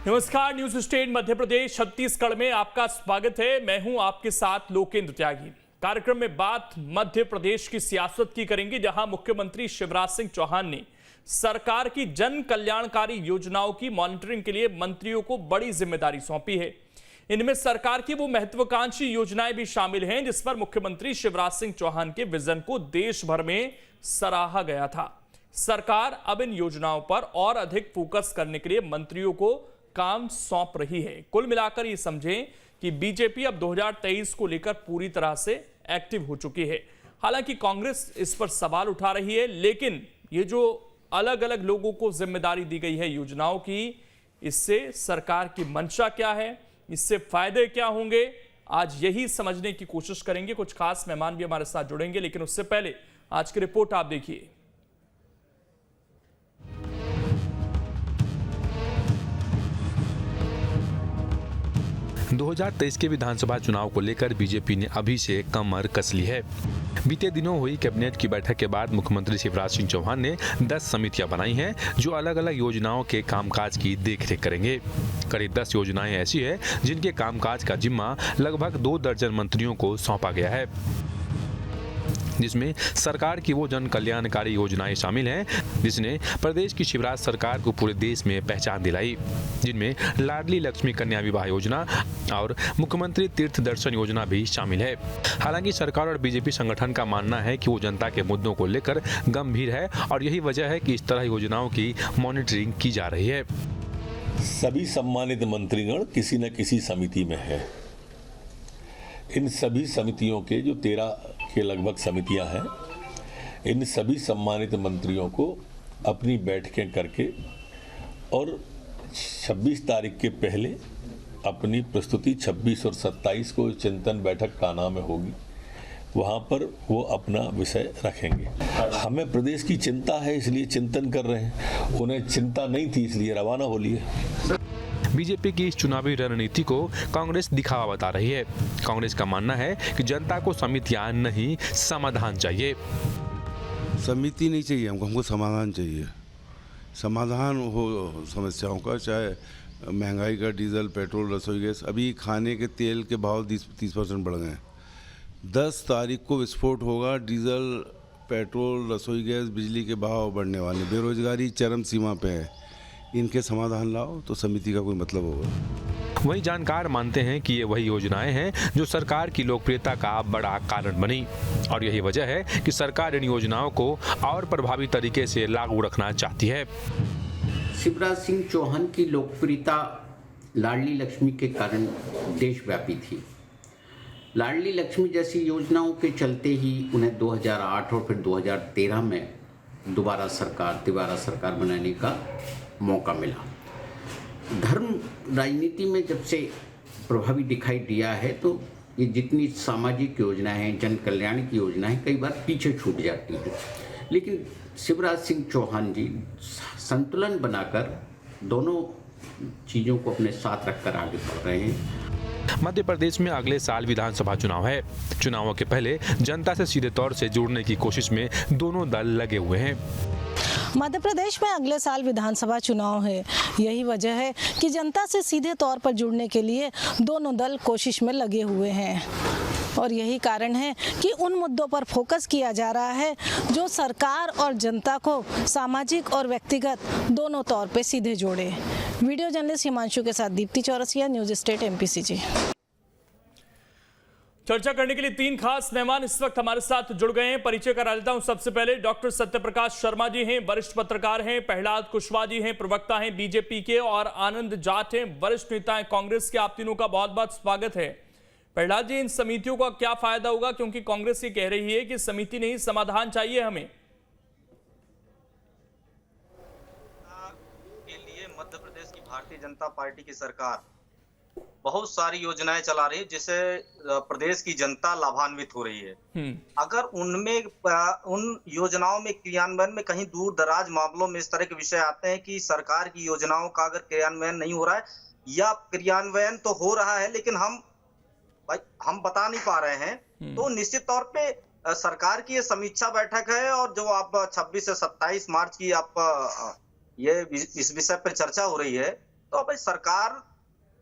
नमस्कार, news state Madhya Pradesh Chhattisgarh में आपका स्वागत है। मैं हूं आपके साथ लोकेंद्र त्यागी। कार्यक्रम में बात मध्य प्रदेश की सियासत की करेंगे, जहां मुख्यमंत्री शिवराज सिंह चौहान ने सरकार की जन कल्याणकारी योजनाओं की मॉनिटरिंग के लिए मंत्रियों को बड़ी जिम्मेदारी सौंपी है। इनमें सरकार की वो महत्वाकांक्षी योजनाएं भी शामिल हैं जिस पर मुख्यमंत्री शिवराज सिंह चौहान के विजन को देश भर में सराहा गया था। सरकार अब इन योजनाओं पर और अधिक फोकस करने के लिए मंत्रियों को काम सौंप रही है। कुल मिलाकर ये समझें कि बीजेपी अब 2023 को लेकर पूरी तरह से एक्टिव हो चुकी है। हालांकि कांग्रेस इस पर सवाल उठा रही है, लेकिन ये जो अलग अलग लोगों को जिम्मेदारी दी गई है योजनाओं की, इससे सरकार की मंशा क्या है, इससे फायदे क्या होंगे, आज यही समझने की कोशिश करेंगे। कुछ खास मेहमान भी हमारे साथ जुड़ेंगे, लेकिन उससे पहले आज की रिपोर्ट आप देखिए। 2023 के विधानसभा चुनाव को लेकर बीजेपी ने अभी से कमर कस ली है। बीते दिनों हुई कैबिनेट की बैठक के बाद मुख्यमंत्री शिवराज सिंह चौहान ने 10 समितियां बनाई हैं जो अलग अलग योजनाओं के कामकाज की देखरेख करेंगे। करीब 10 योजनाएं ऐसी है जिनके कामकाज का जिम्मा लगभग 2 दर्जन मंत्रियों को सौंपा गया है, जिसमें सरकार की वो जन कल्याणकारी योजनाएं शामिल हैं जिसने प्रदेश की शिवराज सरकार को पूरे देश में पहचान दिलाई, जिनमें लाडली लक्ष्मी कन्या विवाह योजना और मुख्यमंत्री तीर्थ दर्शन योजना भी शामिल है। हालांकि सरकार और बीजेपी संगठन का मानना है कि वो जनता के मुद्दों को लेकर गंभीर है और यही वजह है कि इस तरह योजनाओं की मॉनिटरिंग की जा रही है। सभी सम्मानित मंत्रीगण किसी न किसी समिति में है। इन सभी समितियों के जो 13 के लगभग समितियां हैं, इन सभी सम्मानित मंत्रियों को अपनी बैठकें करके और 26 तारीख के पहले अपनी प्रस्तुति 26 और 27 को चिंतन बैठक कान्हा में होगी, वहाँ पर वो अपना विषय रखेंगे। हमें प्रदेश की चिंता है इसलिए चिंतन कर रहे हैं, उन्हें चिंता नहीं थी इसलिए रवाना हो लिए। बीजेपी की इस चुनावी रणनीति को कांग्रेस दिखावा बता रही है। कांग्रेस का मानना है कि जनता को समितियां नहीं, समाधान चाहिए। समिति नहीं चाहिए हमको समाधान चाहिए। समाधान हो समस्याओं का, चाहे महंगाई का, डीजल, पेट्रोल, रसोई गैस। अभी खाने के तेल के भाव 30% बढ़ गए हैं। 10 तारीख को विस्फोट होगा। डीजल, पेट्रोल, रसोई गैस, बिजली के भाव बढ़ने वाले, बेरोजगारी चरम सीमा पे है। इनके समाधान लाओ तो समिति का कोई मतलब होगा। वही जानकार मानते हैं कि ये वही योजनाएं हैं जो सरकार की लोकप्रियता का बड़ा कारण बनी और यही वजह है कि सरकार इन योजनाओं को और प्रभावी तरीके से लागू रखना चाहती है। शिवराज सिंह चौहान की लोकप्रियता लाडली लक्ष्मी के कारण देशव्यापी थी। लाडली लक्ष्मी जैसी योजनाओं के चलते ही उन्हें 2008 और फिर 2013 में तिबारा सरकार बनाने का मौका मिला। धर्म राजनीति में जब से प्रभावी दिखाई दिया है तो ये जितनी सामाजिक योजनाएं हैं, जन कल्याण की योजनाएं कई बार पीछे छूट जाती हैं, लेकिन शिवराज सिंह चौहान जी संतुलन बनाकर दोनों चीज़ों को अपने साथ रखकर आगे बढ़ रहे हैं। मध्य प्रदेश में अगले साल विधानसभा चुनाव है। चुनावों के पहले जनता से सीधे तौर से जुड़ने की कोशिश में दोनों दल लगे हुए हैं। मध्य प्रदेश में अगले साल विधानसभा चुनाव है। यही वजह है कि जनता से सीधे तौर पर जुड़ने के लिए दोनों दल कोशिश में लगे हुए हैं और यही कारण है कि उन मुद्दों पर फोकस किया जा रहा है जो सरकार और जनता को सामाजिक और व्यक्तिगत दोनों तौर पे सीधे जोड़े। वीडियो जर्नलिस्ट हिमांशु के साथ Deepti Chaurasia, news state MPCG। चर्चा करने के लिए 3 खास मेहमान इस वक्त हमारे साथ जुड़ गए हैं। परिचय करा देता हूं। सबसे पहले डॉक्टर सत्यप्रकाश शर्मा जी हैं, वरिष्ठ पत्रकार हैं। प्रहलाद कुशवाहा जी हैं, प्रवक्ता हैं बीजेपी के। और आनंद जाट हैं, वरिष्ठ नेता हैं कांग्रेस के। आप तीनों का बहुत बहुत स्वागत है। प्रहलाद जी, इन समितियों का क्या फायदा होगा, क्योंकि कांग्रेस ये कह रही है कि समिति नहीं समाधान चाहिए हमें। के लिए मध्य प्रदेश की भारतीय जनता पार्टी की सरकार बहुत सारी योजनाएं चला रही है जिससे प्रदेश की जनता लाभान्वित हो रही है। अगर उनमें उन योजनाओं में क्रियान्वयन में कहीं दूर दराज मामलों में इस तरह के विषय आते हैं कि सरकार की योजनाओं का अगर क्रियान्वयन नहीं हो रहा है या क्रियान्वयन तो हो रहा है लेकिन हम बता नहीं पा रहे हैं, तो निश्चित तौर पे सरकार की ये समीक्षा बैठक है और जो आप 26 से 27 मार्च की आप ये इस विषय पर चर्चा हो रही है, तो अब सरकार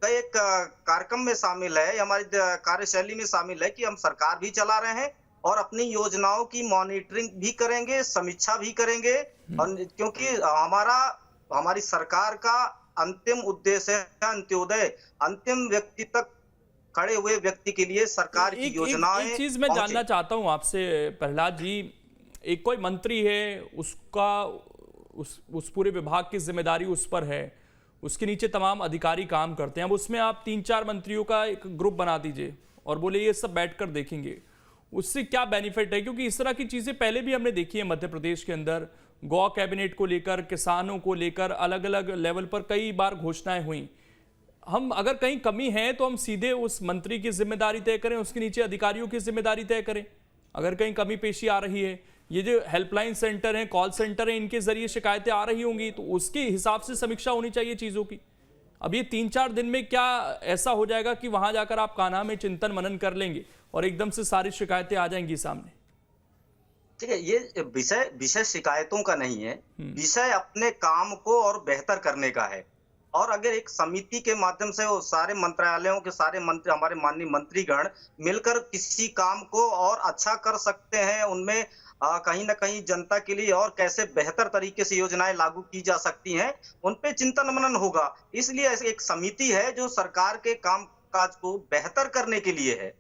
का एक कार्यक्रम में शामिल है, हमारी कार्यशैली में शामिल है कि हम सरकार भी चला रहे हैं और अपनी योजनाओं की मॉनिटरिंग भी करेंगे, समीक्षा भी करेंगे। और क्योंकि हमारी सरकार का अंतिम उद्देश्य है अंत्योदय, अंतिम व्यक्ति तक खड़े हुए व्यक्ति के लिए सरकार की योजनाएं। एक चीज मैं जानना चाहता हूं आपसे प्रहलाद जी, एक कोई मंत्री है, उसका उस पूरे विभाग की जिम्मेदारी उस पर है, उसके नीचे तमाम अधिकारी काम करते हैं। अब उसमें आप 3-4 मंत्रियों का एक ग्रुप बना दीजिए और बोले ये सब बैठकर देखेंगे, उससे क्या बेनिफिट है? क्योंकि इस तरह की चीजें पहले भी हमने देखी है मध्य प्रदेश के अंदर। गौ कैबिनेट को लेकर, किसानों को लेकर अलग अलग लेवल पर कई बार घोषणाएं हुई। हम अगर कहीं कमी है तो हम सीधे उस मंत्री की जिम्मेदारी तय करें, उसके नीचे अधिकारियों की जिम्मेदारी तय करें। अगर कहीं कमी पेशी आ रही है, ये जो हेल्पलाइन सेंटर हैं, कॉल सेंटर हैं, इनके जरिए शिकायतें आ रही होंगी तो उसके हिसाब से समीक्षा होनी चाहिए चीजों की। अब ये 3-4 दिन में क्या ऐसा हो जाएगा कि वहां जाकर आप कान्हा में चिंतन मनन कर लेंगे और एकदम से सारी शिकायतें आ जाएंगी सामने? ठीक है, ये विषय शिकायतों का नहीं है, विषय अपने काम को और बेहतर करने का है। और अगर एक समिति के माध्यम से वो सारे मंत्रालयों के सारे मंत्री, हमारे माननीय मंत्रीगण मिलकर किसी काम को और अच्छा कर सकते हैं, उनमें कहीं ना कहीं जनता के लिए और कैसे बेहतर तरीके से योजनाएं लागू की जा सकती हैं, उन पे चिंतन मनन होगा। इसलिए एक समिति है जो सरकार के काम काज को बेहतर करने के लिए है।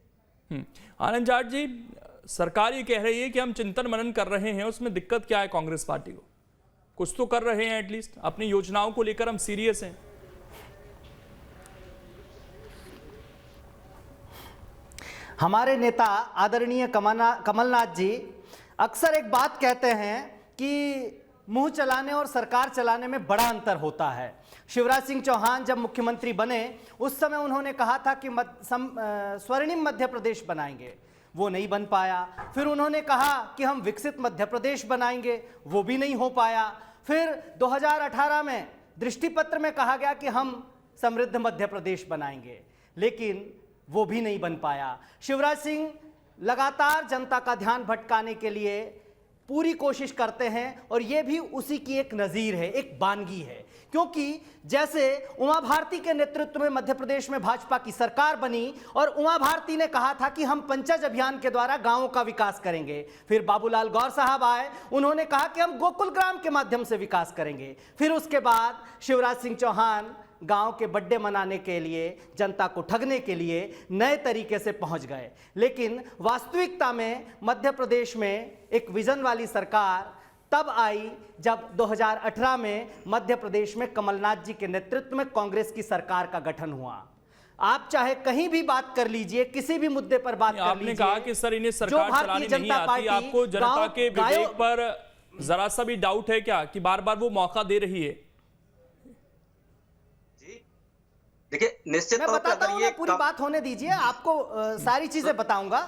आनंद जाट जी, सरकार ये कह रही है कि हम चिंतन मनन कर रहे हैं, उसमें दिक्कत क्या है कांग्रेस पार्टी को? कुछ तो कर रहे हैं, एटलीस्ट अपनी योजनाओं को लेकर हम सीरियस हैं। हमारे नेता आदरणीय कमलनाथ जी अक्सर एक बात कहते हैं कि मुंह चलाने और सरकार चलाने में बड़ा अंतर होता है। शिवराज सिंह चौहान जब मुख्यमंत्री बने उस समय उन्होंने कहा था कि स्वर्णिम मध्य प्रदेश बनाएंगे, वो नहीं बन पाया। फिर उन्होंने कहा कि हम विकसित मध्य प्रदेश बनाएंगे, वो भी नहीं हो पाया। फिर 2018 में दृष्टिपत्र में कहा गया कि हम समृद्ध मध्य प्रदेश बनाएंगे, लेकिन वो भी नहीं बन पाया। शिवराज सिंह लगातार जनता का ध्यान भटकाने के लिए पूरी कोशिश करते हैं और ये भी उसी की एक नज़ीर है, एक बानगी है। क्योंकि जैसे उमा भारती के नेतृत्व में मध्य प्रदेश में भाजपा की सरकार बनी और उमा भारती ने कहा था कि हम पंचायत अभियान के द्वारा गांवों का विकास करेंगे। फिर बाबूलाल गौर साहब आए, उन्होंने कहा कि हम गोकुल ग्राम के माध्यम से विकास करेंगे। फिर उसके बाद शिवराज सिंह चौहान गांव के बर्थडे मनाने के लिए, जनता को ठगने के लिए नए तरीके से पहुंच गए। लेकिन वास्तविकता में मध्य प्रदेश में एक विजन वाली सरकार तब आई जब 2018 में मध्य प्रदेश में कमलनाथ जी के नेतृत्व में कांग्रेस की सरकार का गठन हुआ। आप चाहे कहीं भी बात कर लीजिए, किसी भी मुद्दे पर बात कर लीजिए। आपने कहा कि सर इन्हें सरकार चलानी नहीं आती, आपको जनता के विवेक पर जरा सा भी डाउट है क्या कि बार बार वो मौका दे रही है? देखिए, निश्चित तौर पर अगर ये पूरी बात होने दीजिए, आपको सारी चीजें बताऊंगा।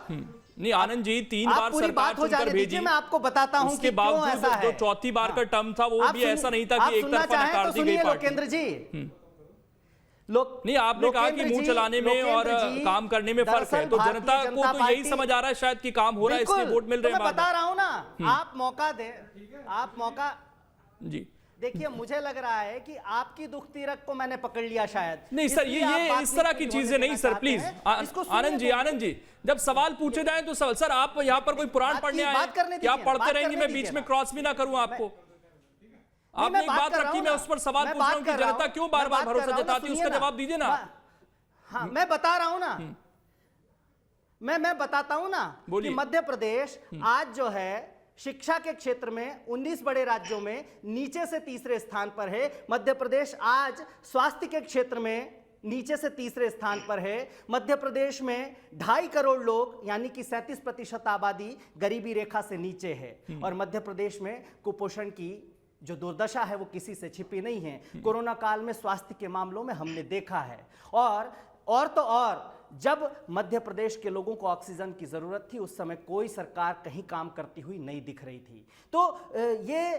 नहीं आनंद जी, 3 बार सरकार चुनकर भेजी, मैं आपको बताता हूं उसके बावजूद जो चौथी बार का टर्म था वो भी ऐसा नहीं था कि एक तरफा नकार दी गई पार्टी। लोकेंद्र जी, नहीं, आपने कहा कि मुंह चलाने में और काम करने में फर्क है, तो जनता को तो यही समझ आ रहा है शायद कि काम हो रहा है, इसलिए वोट मिल रहे हैं। मैं बता रहा हूं ना, आप मौका दे, आप मौका जी। देखिए, मुझे लग रहा है कि आपकी दुख तीरक को मैंने पकड़ लिया शायद। नहीं सर, ये इस तरह की चीजें नहीं सर, प्लीज आनंद जी, जब सवाल पूछे जाए तो सर आप यहाँ पर कोई पुराण पढ़ने आए कि आप पढ़ते रहेंगे, मैं बीच में क्रॉस भी ना करूं आपको। आपने एक बात रखी, मैं उस पर सवाल पूछ रहा हूं कि जनता क्यों बार बार भरोसा जताती है, उसका जवाब दीजिए ना। हाँ, मैं बता रहा हूं ना, मैं बताता हूं ना कि मध्य प्रदेश आज जो है शिक्षा के क्षेत्र में 19 बड़े राज्यों में नीचे से तीसरे स्थान पर है। मध्य प्रदेश आज स्वास्थ्य के क्षेत्र में नीचे से तीसरे स्थान पर है। मध्य प्रदेश में 2.5 करोड़ लोग यानी कि 37% आबादी गरीबी रेखा से नीचे है। और मध्य प्रदेश में कुपोषण की जो दुर्दशा है वो किसी से छिपी नहीं है। कोरोना काल में स्वास्थ्य के मामलों में हमने देखा है। और तो और जब मध्य प्रदेश के लोगों को ऑक्सीजन की जरूरत थी उस समय कोई सरकार कहीं काम करती हुई नहीं दिख रही थी। तो ये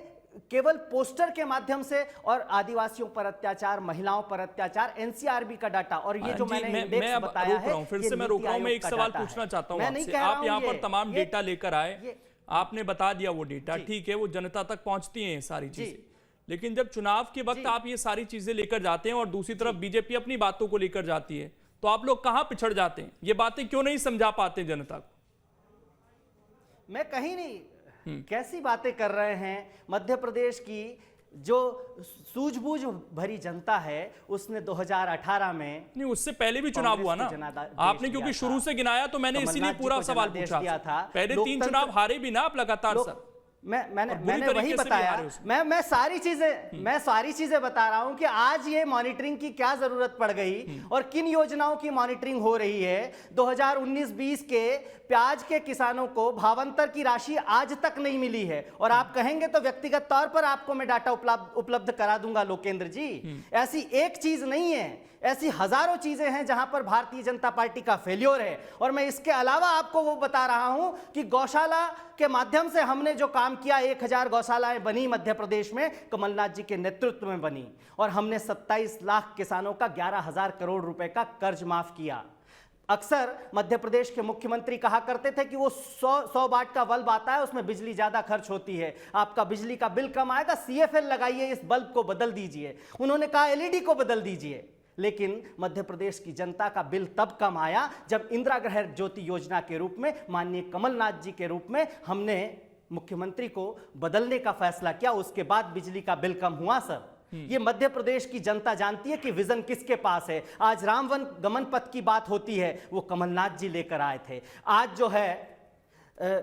केवल पोस्टर के माध्यम से और आदिवासियों पर अत्याचार, महिलाओं पर अत्याचार, एनसीआरबी का डाटा और ये जो मैंने इंडेक्स बताया है, फिर से मैं रोक रहा हूं, मैं एक सवाल पूछना चाहता हूं आपसे। आप यहाँ पर तमाम डेटा लेकर आए, आपने बता दिया वो डेटा, ठीक है, वो जनता तक पहुंचती है सारी चीजें, लेकिन जब चुनाव के वक्त आप ये सारी चीजें लेकर जाते हैं और दूसरी तरफ बीजेपी अपनी बातों को लेकर जाती है, तो आप लोग कहां पिछड़ जाते हैं? ये बातें क्यों नहीं समझा पाते जनता को? मैं कहीं नहीं, कैसी बातें कर रहे हैं? मध्य प्रदेश की जो सूझबूझ भरी जनता है उसने 2018 में, नहीं उससे पहले भी चुनाव हुआ ना, आपने क्योंकि शुरू से गिनाया तो मैंने इसीलिए पूरा सवाल पूछा था। पहले 3 चुनाव हारे भी ना आप लगातार सर। मैंने वही बताया, मैं सारी चीजें बता रहा हूं कि आज ये मॉनिटरिंग की क्या जरूरत पड़ गई और किन योजनाओं की मॉनिटरिंग हो रही है। 2019-20 के प्याज के किसानों को भावांतर की राशि आज तक नहीं मिली है, और आप कहेंगे तो व्यक्तिगत तौर पर आपको मैं डाटा उपलब्ध करा दूंगा लोकेंद्र जी। ऐसी एक चीज नहीं है, ऐसी हजारों चीजें हैं जहां पर भारतीय जनता पार्टी का फेल्योर है। और मैं इसके अलावा आपको वो बता रहा हूं कि गौशाला के माध्यम से हमने जो काम किया, 1000 गौशालाएं बनी मध्य प्रदेश में, कमलनाथ जी के नेतृत्व में बनी, और हमने 27 लाख किसानों का 11,000 करोड़ रुपए का कर्ज माफ किया। अक्सर मध्य प्रदेश के मुख्यमंत्री कहा करते थे कि वो 100 वाट का बल्ब आता है, उसमें बिजली ज्यादा खर्च होती है, आपका बिजली का बिल कम आएगा, CFL लगाइए, इस बल्ब को बदल दीजिए। उन्होंने कहा LED को बदल दीजिए। लेकिन मध्य प्रदेश की जनता का बिल तब कम आया जब इंदिरा गृह ज्योति योजना के रूप में माननीय कमलनाथ जी के रूप में हमने मुख्यमंत्री को बदलने का फैसला किया। उसके बाद बिजली का बिल कम हुआ सर। ये मध्य प्रदेश की जनता जानती है कि विजन किसके पास है। आज रामवन गमन पथ की बात होती है, वो कमलनाथ जी लेकर आए थे। आज जो है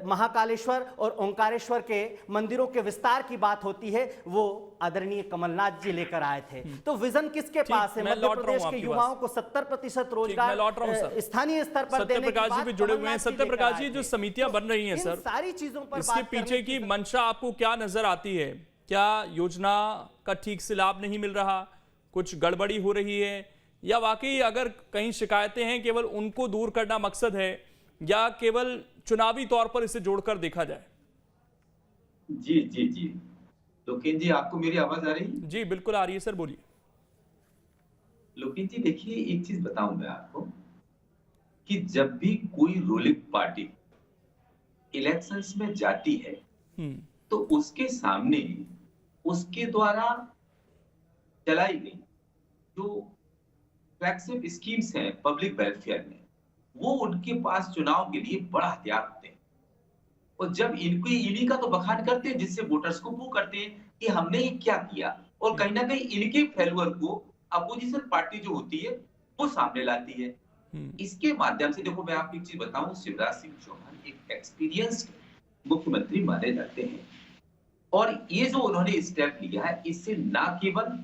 महाकालेश्वर और ओंकारेश्वर के मंदिरों के विस्तार की बात होती है, वो आदरणीय कमलनाथ जी लेकर आए थे। तो विजन किसके पास है? मध्य प्रदेश के युवाओं को 70% रोजगार स्थानीय स्तर पर देने की बात। सत्यप्रकाश जी भी जुड़े हुए हैं। सत्यप्रकाश जी, जो समितियां बन रही हैं सर, सारी चीजों पर इसके पीछे की मंशा आपको क्या नजर आती है? क्या योजना का ठीक से लाभ नहीं मिल रहा, कुछ गड़बड़ी हो रही है, या वाकई अगर कहीं शिकायतें हैं केवल उनको दूर करना मकसद है, या केवल चुनावी तौर पर इसे जोड़कर देखा जाए? जी जी जी, लोकेंद्र जी, आपको मेरी आवाज आ रही है? जी बिल्कुल आ रही है सर, बोलिए। लोकेंद्र जी देखिए, एक चीज बताऊं मैं आपको कि जब भी कोई रूलिंग पार्टी इलेक्शंस में जाती है तो उसके सामने उसके द्वारा चलाई गई जो फ्लैगशिप स्कीम्स हैं पब्लिक वेलफेयर में, वो उनके पास चुनाव के लिए बड़ा हथियार होते हैं। और जब इन्हीं का तो बखान करते हैं, जिससे वोटर्स को वो करते हैं कि हमने ये क्या किया, और कहीं ना कहीं इनके फेल्यूर को अपोजिशन पार्टी जो होती है वो सामने लाती है। इसके माध्यम से देखो, मैं आपको एक चीज बताऊं, शिवराज सिंह चौहान एक एक्सपीरियंस्ड मुख्यमंत्री माने जाते हैं, और ये जो उन्होंने स्टेप लिया है, इससे ना केवल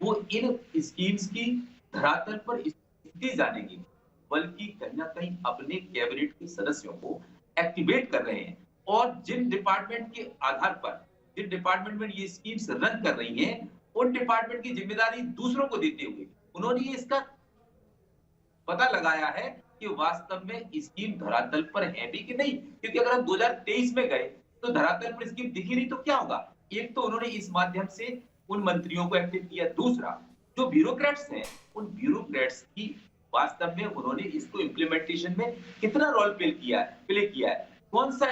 वो इन स्कीम्स की धरातल पर स्थिति जानेगी, बल्कि कहीं ना कहीं अपने कैबिनेट के सदस्यों को एक्टिवेट कर रहे हैं। और जिन डिपार्टमेंट के आधार पर, जिन डिपार्टमेंट में ये स्कीम्स रन कर रही हैं, उन डिपार्टमेंट की जिम्मेदारी दूसरों को देते हुए उन्होंने इसका पता लगाया है कि वास्तव में स्कीम धरातल पर है भी कि नहीं। क्योंकि अगर हम 2023 में गए तो धरातल पर स्कीम दिखी नहीं तो क्या होगा। एक तो उन्होंने इस माध्यम से उन मंत्रियों को एक्टिव किया, दूसरा जो ब्यूरोक्रेट्स हैं, उन ब्यूरोक्रेट्स की वास्तव में उन्होंने इसको इम्प्लीमेंटेशन में कितना रोल प्ले किया है। कौन सा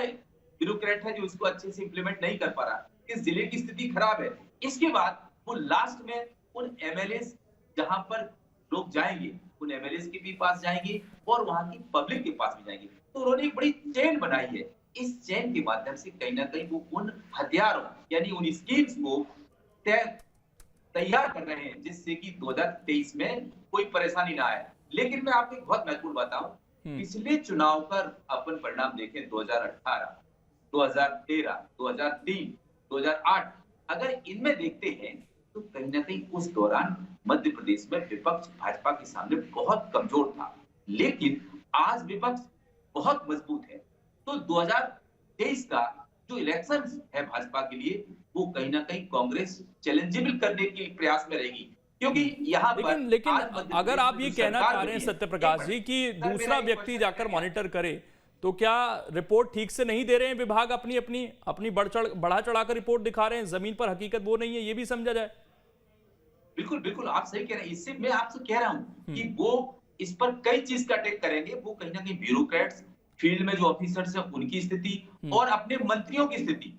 ब्यूरोक्रेट है जो इसको अच्छे से इम्प्लीमेंट नहीं कर पा रहा, किस जिले की स्थिति खराब है। इसके बाद वो लास्ट में उन एमएलएस जहां पर लोग जाएंगे, उन एमएलएस के भी पास जाएंगे और वहां की पब्लिक के पास भी जाएंगे। तो उन्होंने एक बड़ी चेन बनाई है। इस चेन के माध्यम से कहीं ना कहीं वो उन हथियारों यानी उन स्कीम्स को तैयार कर रहे हैं, जिससे कि 2023 में कोई परेशानी ना आए। लेकिन मैं आपको एक बहुत महत्वपूर्ण बताऊं, पिछले चुनाव का अपन परिणाम देखें, 2018, 2013, 2003, 2008, अगर इनमें देखते हैं तो कहीं ना कहीं उस दौरान मध्य प्रदेश में विपक्ष भाजपा के सामने बहुत कमजोर था, लेकिन आज विपक्ष बहुत मजबूत है। तो 2023 का जो इलेक्शन है भाजपा के लिए, वो कहीं ना कहीं कांग्रेस चैलेंजेबल करने के प्रयास में रहेगी, क्योंकि यहाँ लेकिन अगर आप ये कहना चाह रहे हैं सत्यप्रकाश जी कि दूसरा व्यक्ति जाकर मॉनिटर करे, तो क्या रिपोर्ट ठीक से नहीं दे रहे हैं विभाग, अपनी बढ़ा चढ़ाकर रिपोर्ट दिखा रहे हैं, जमीन पर हकीकत वो नहीं है, ये भी समझा जाए? बिल्कुल बिल्कुल, आप सही कह रहे हैं। इससे मैं आपसे कह रहा हूं कि वो इस पर कई चीज का अटैक करेंगे। वो कहीं ना कहीं ब्यूरोक्रेट्स, फील्ड में जो ऑफिसर्स हैं उनकी स्थिति और अपने मंत्रियों की स्थिति,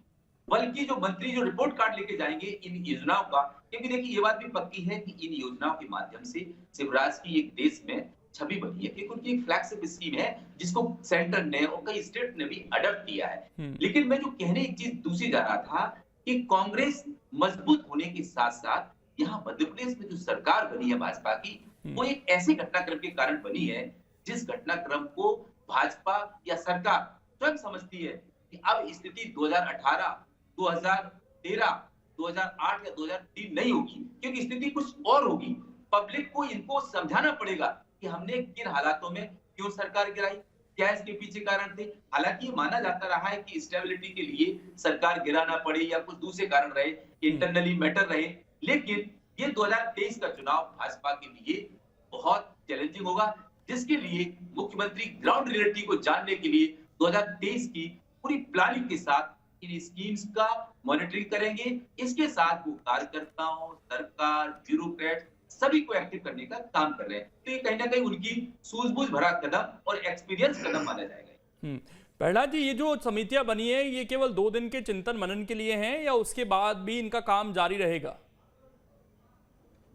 बल्कि जो मंत्री जो रिपोर्ट कार्ड लेके जाएंगे इन योजनाओं का, क्योंकि देखिए ये बात भी पक्की है कि इन योजनाओं के माध्यम से शिवराज की एक देश में छवि बनी है, क्योंकि उनकी एक फ्लैगशिप स्कीम है जिसको सेंटर ने और कई स्टेट ने भी अडॉप्ट किया है। लेकिन मैं जो कहने एक चीज दूसरी जा रहा था कि कांग्रेस मजबूत होने के साथ साथ यहाँ मध्य प्रदेश में जो सरकार बनी है भाजपा की, वो एक ऐसे घटनाक्रम के कारण बनी है जिस घटनाक्रम को भाजपा या सरकार स्वयं समझती है कि अब स्थिति 2018, 2013, 2008 या 2003 नहीं होगी, क्योंकि स्थिति कुछ और होगी। पब्लिक को इनको समझाना पड़ेगा कि हमने किन हालातों में क्यों सरकार गिराई, क्या इसके पीछे कारण थे। हालांकि ये माना जाता रहा है कि स्टेबिलिटी के लिए सरकार गिराना पड़े या कुछ दूसरे कारण रहे, इंटरनली मैटर रहे, लेकिन ये 2023 का चुनाव भाजपा के लिए बहुत चैलेंजिंग होगा, जिसके लिए मुख्यमंत्री ग्राउंड रियलिटी को जानने के लिए 2023 की पूरी प्लानिंग के साथ इन स्कीम्स का मॉनिटरिंग करेंगे। इसके साथ वो कार्यकर्ताओं, सरकार, ब्यूरोक्रेट सभी को एक्टिव करने का काम कर रहे हैं। तो ये कहीं ना कहीं उनकी सूझबूझ भरा कदम और एक्सपीरियंस कदम माना जाएगा। प्रहलाद जी, ये जो समितियां बनी है ये केवल 2 दिन के चिंतन मनन के लिए हैं या उसके बाद भी इनका काम जारी रहेगा?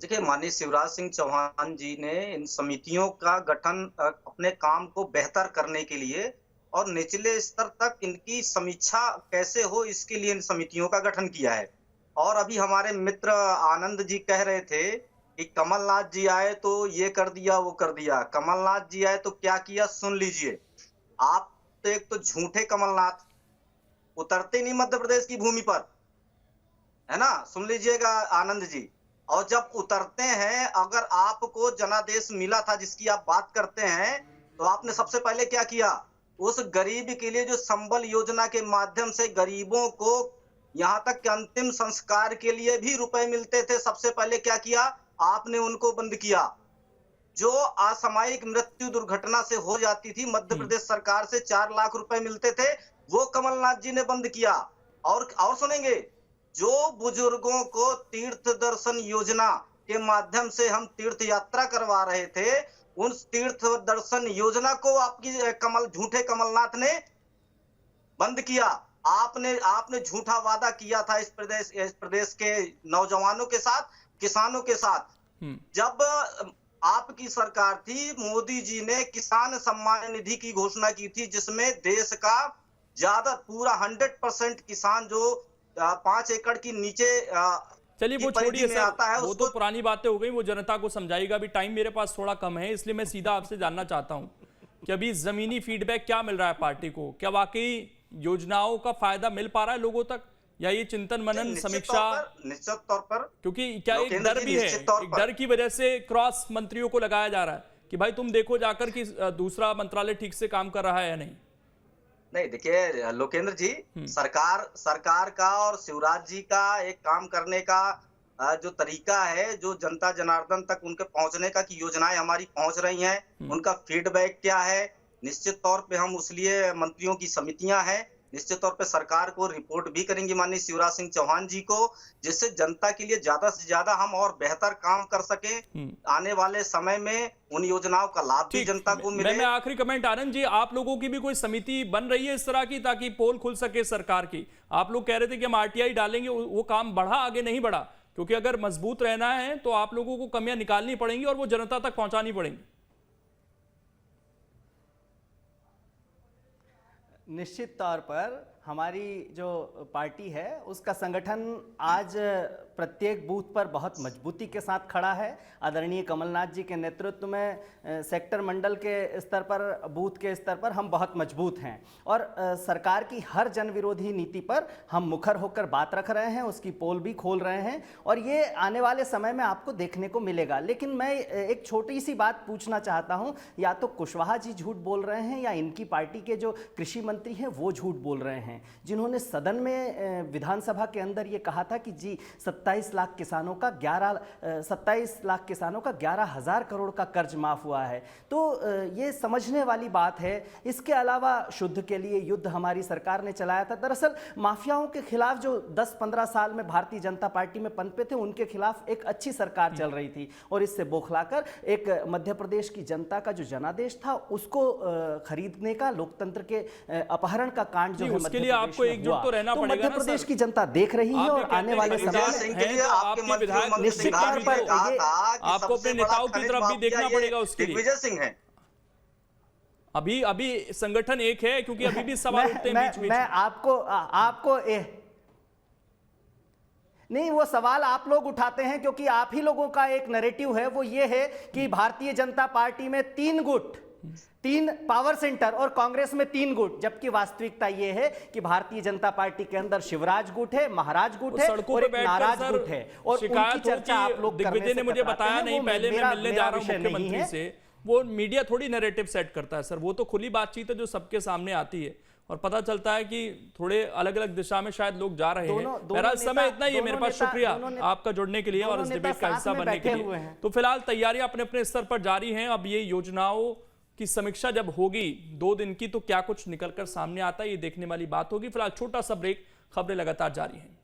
देखिए, माननीय शिवराज सिंह चौहान जी ने इन समितियों का गठन अपने काम को बेहतर करने के लिए और निचले स्तर तक इनकी समीक्षा कैसे हो इसके लिए इन समितियों का गठन किया है। और अभी हमारे मित्र आनंद जी कह रहे थे कि कमलनाथ जी आए तो ये कर दिया वो कर दिया, कमलनाथ जी आए तो क्या किया, सुन लीजिए। आप तो एक तो झूठे कमलनाथ, उतरते नहीं मध्य प्रदेश की भूमि पर, है ना, सुन लीजिएगा आनंद जी। और जब उतरते हैं, अगर आपको जनादेश मिला था जिसकी आप बात करते हैं, तो आपने सबसे पहले क्या किया, उस गरीब के लिए जो संबल योजना के माध्यम से गरीबों को यहाँ तक कि अंतिम संस्कार के लिए भी रुपए मिलते थे, सबसे पहले क्या किया, आपने उनको बंद किया। जो असामयिक मृत्यु दुर्घटना से हो जाती थी, मध्य प्रदेश सरकार से 4 लाख रुपए मिलते थे, वो कमलनाथ जी ने बंद किया। और सुनेंगे, जो बुजुर्गों को तीर्थ दर्शन योजना के माध्यम से हम तीर्थ यात्रा करवा रहे थे, उन तीर्थ दर्शन योजना को आपकी झूठे कमलनाथ ने बंद किया। आपने झूठा वादा किया था इस प्रदेश के नौजवानों के साथ, किसानों के साथ। जब आपकी सरकार थी, मोदी जी ने किसान सम्मान निधि की घोषणा की थी, जिसमें देश का ज्यादा पूरा 100% किसान जो 5 एकड़ की नीचे चलिए वो छोड़िए सर, वो तो पुरानी बातें हो गई, वो जनता को समझाएगा। अभी टाइम मेरे पास थोड़ा कम है, इसलिए मैं सीधा आपसे जानना चाहता हूं कि अभी जमीनी फीडबैक क्या मिल रहा है पार्टी को, क्या वाकई योजनाओं का फायदा मिल पा रहा है लोगों तक, या ये चिंतन मनन समीक्षा निश्चित तौर पर, क्योंकि क्या एक डर भी है, एक डर की वजह से क्रॉस मंत्रियों को लगाया जा रहा है कि भाई तुम देखो जाकर कि दूसरा मंत्रालय ठीक से काम कर रहा है या नहीं। नहीं, देखिए लोकेंद्र जी, सरकार का और शिवराज जी का एक काम करने का जो तरीका है, जो जनता जनार्दन तक उनके पहुंचने का, कि योजनाएं हमारी पहुंच रही हैं, उनका फीडबैक क्या है, निश्चित तौर पे हम उसलिए मंत्रियों की समितियां हैं, निश्चित तौर पे सरकार को रिपोर्ट भी करेंगे माननीय शिवराज सिंह चौहान जी को, जिससे जनता के लिए ज्यादा से ज्यादा हम और बेहतर काम कर सके। आने वाले समय में उन योजनाओं का लाभ भी जनता को मिले। मैं आखिरी कमेंट, आनंद जी, आप लोगों की भी कोई समिति बन रही है इस तरह की, ताकि पोल खुल सके सरकार की? आप लोग कह रहे थे कि हम RTI डालेंगे, वो काम बढ़ा आगे नहीं बढ़ा? क्योंकि अगर मजबूत रहना है तो आप लोगों को कमियां निकालनी पड़ेंगी और वो जनता तक पहुंचानी पड़ेंगी। निश्चित तौर पर हमारी जो पार्टी है उसका संगठन आज प्रत्येक बूथ पर बहुत मजबूती के साथ खड़ा है। आदरणीय कमलनाथ जी के नेतृत्व में सेक्टर मंडल के स्तर पर, बूथ के स्तर पर हम बहुत मजबूत हैं और सरकार की हर जन विरोधी नीति पर हम मुखर होकर बात रख रहे हैं, उसकी पोल भी खोल रहे हैं और ये आने वाले समय में आपको देखने को मिलेगा। लेकिन मैं एक छोटी सी बात पूछना चाहता हूँ, या तो कुशवाहा जी झूठ बोल रहे हैं या इनकी पार्टी के जो कृषि मंत्री हैं वो झूठ बोल रहे हैं, जिन्होंने सदन में विधानसभा के अंदर ये कहा था कि जी 27 लाख किसानों का 11,000 करोड़ का कर्ज माफ हुआ है। तो ये समझने वाली बात है। इसके अलावा शुद्ध के लिए युद्ध हमारी सरकार ने चलाया था। दरअसल माफियाओं के खिलाफ जो 10-15 साल में भारतीय जनता पार्टी में पनपे थे, उनके खिलाफ एक अच्छी सरकार चल रही थी और इससे बौखलाकर एक मध्य प्रदेश की जनता का जो जनादेश था उसको खरीदने का, लोकतंत्र के अपहरण का कांड जो है लिए आपको एकजुट तो रहना पड़ेगा मध्य ना प्रदेश सर। की जनता देख रही है और आने वाले समय में आपके विधायक निश्चित तौर पर आपको अपने नेताओं की तरफ भी देखना पड़ेगा उसके लिए। दिग्विजय सिंह है। अभी संगठन एक है, क्योंकि अभी भी सवाल उठते हैं बीच बीच मैं आपको नहीं, वो सवाल आप लोग उठाते हैं क्योंकि आप ही लोगों का एक नैरेटिव है, वो ये है कि भारतीय जनता पार्टी में 3 गुट, 3 पावर सेंटर और कांग्रेस में 3 गुट, जबकि वास्तविकता ये है कि भारतीय जनता पार्टी के अंदर शिवराज गुट है, महाराज गुट है और एक नाराज गुट है। और उनकी चर्चा आप लोग दिग्विजय ने मुझे बताया नहीं, पहले मैं मिलने जा रहा हूं मुख्यमंत्री से। वो मीडिया थोड़ी नैरेटिव सेट करता है सर, वो तो खुली बातचीत है जो सबके सामने आती है और पता चलता है कि थोड़े अलग अलग दिशा में शायद लोग जा रहे हैं। मेरा समय इतना ही है मेरे पास। शुक्रिया आपका जुड़ने के लिए और इस डिबेट का हिस्सा बनने के लिए। तो फिलहाल तैयारियां अपने अपने स्तर पर जारी हैं। अब ये योजनाओं की समीक्षा जब होगी 2 दिन की, तो क्या कुछ निकलकर सामने आता है ये देखने वाली बात होगी। फिलहाल छोटा सा ब्रेक, खबरें लगातार जारी हैं।